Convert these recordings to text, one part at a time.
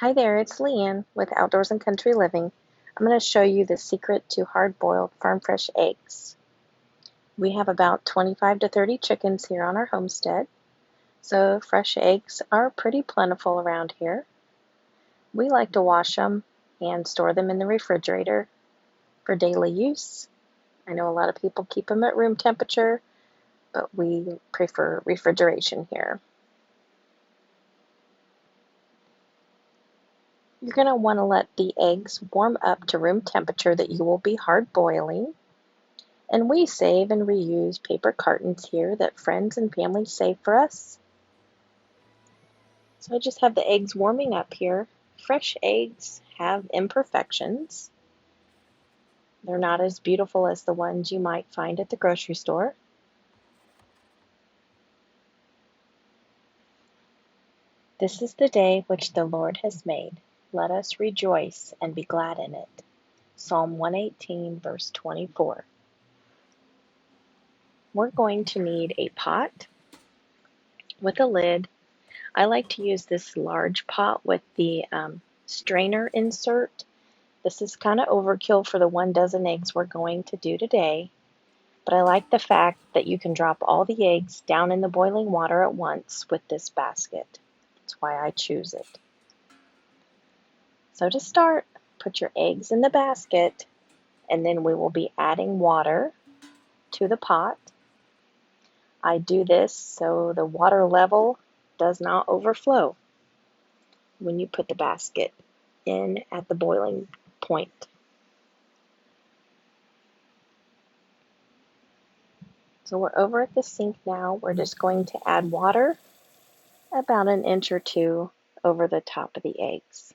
Hi there, it's Leanne with Outdoors and Country Living. I'm going to show you the secret to hard-boiled farm fresh eggs. We have about 25 to 30 chickens here on our homestead, so fresh eggs are pretty plentiful around here. We like to wash them and store them in the refrigerator for daily use. I know a lot of people keep them at room temperature, but we prefer refrigeration here. You're going to want to let the eggs warm up to room temperature that you will be hard boiling. And we save and reuse paper cartons here that friends and family save for us. So I just have the eggs warming up here. Fresh eggs have imperfections. They're not as beautiful as the ones you might find at the grocery store. This is the day which the Lord has made. Let us rejoice and be glad in it. Psalm 118, verse 24. We're going to need a pot with a lid. I like to use this large pot with the strainer insert. This is kind of overkill for the 1 dozen eggs we're going to do today, but I like the fact that you can drop all the eggs down in the boiling water at once with this basket. That's why I choose it. So to start, put your eggs in the basket, and then we will be adding water to the pot. I do this so the water level does not overflow when you put the basket in at the boiling point. So we're over at the sink now. We're just going to add water about 1 inch or 2 over the top of the eggs.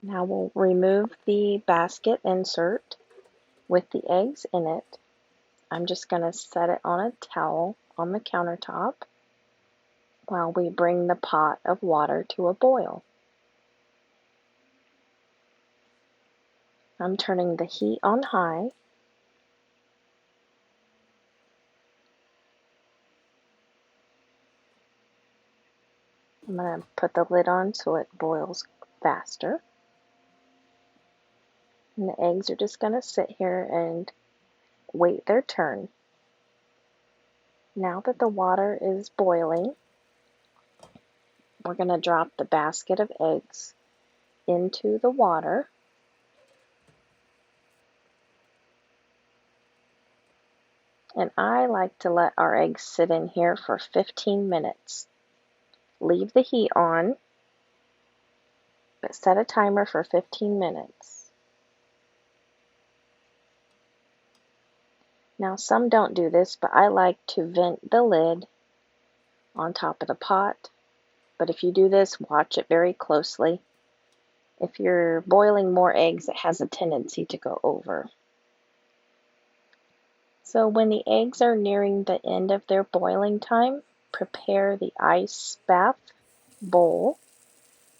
Now we'll remove the basket insert with the eggs in it. I'm just going to set it on a towel on the countertop while we bring the pot of water to a boil. I'm turning the heat on high. I'm going to put the lid on so it boils faster. And the eggs are just going to sit here and wait their turn. Now that the water is boiling, we're going to drop the basket of eggs into the water. And I like to let our eggs sit in here for 15 minutes. Leave the heat on, but set a timer for 15 minutes. Now some don't do this, but I like to vent the lid on top of the pot. But if you do this, watch it very closely. If you're boiling more eggs, it has a tendency to go over. So when the eggs are nearing the end of their boiling time, prepare the ice bath bowl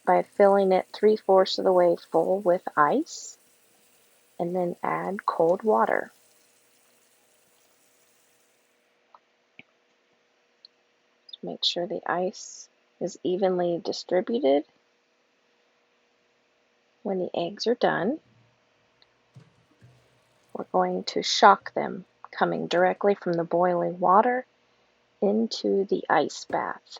by filling it 3/4 of the way full with ice, and then add cold water. Just make sure the ice is evenly distributed. When the eggs are done, we're going to shock them, coming directly from the boiling water into the ice bath.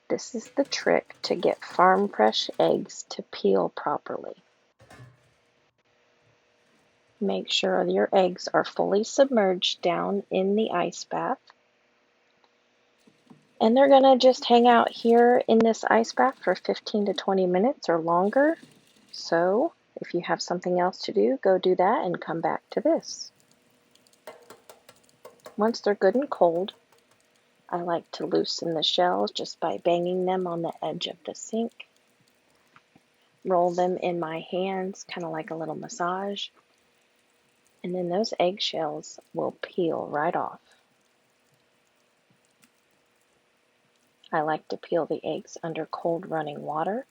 This is the trick to get farm fresh eggs to peel properly. Make sure your eggs are fully submerged down in the ice bath. And they're going to just hang out here in this ice bath for 15 to 20 minutes or longer. So if you have something else to do, go do that and come back to this. Once they're good and cold, I like to loosen the shells just by banging them on the edge of the sink. Roll them in my hands, kind of like a little massage. And then those eggshells will peel right off. I like to peel the eggs under cold running water.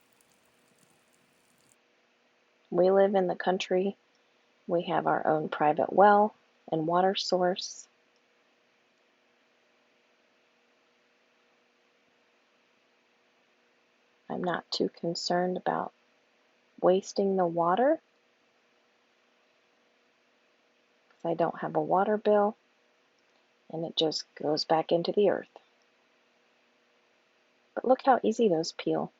We live in the country. We have our own private well and water source. I'm not too concerned about wasting the water because I don't have a water bill and it just goes back into the earth. But look how easy those peel.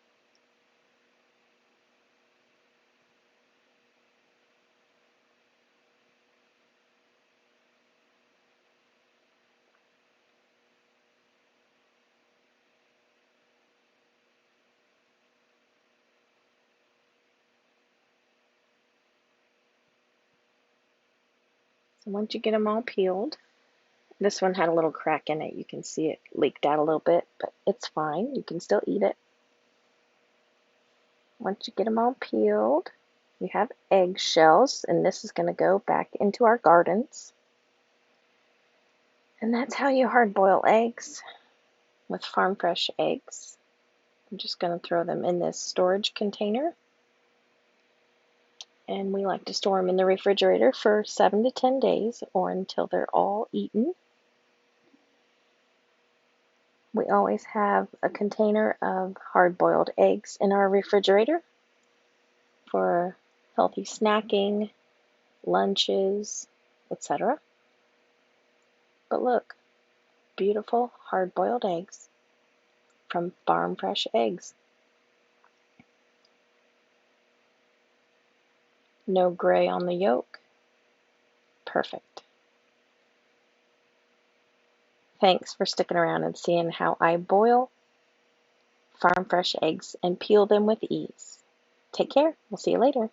So once you get them all peeled, this one had a little crack in it. You can see it leaked out a little bit, but it's fine. You can still eat it. Once you get them all peeled, you have eggshells, and this is going to go back into our gardens. And that's how you hard boil eggs with farm fresh eggs. I'm just going to throw them in this storage container. And we like to store them in the refrigerator for 7 to 10 days or until they're all eaten. We always have a container of hard-boiled eggs in our refrigerator for healthy snacking, lunches, etc. But look, beautiful hard-boiled eggs from farm fresh eggs. No gray on the yolk. Perfect. Thanks for sticking around and seeing how I boil farm fresh eggs and peel them with ease. Take care. We'll see you later.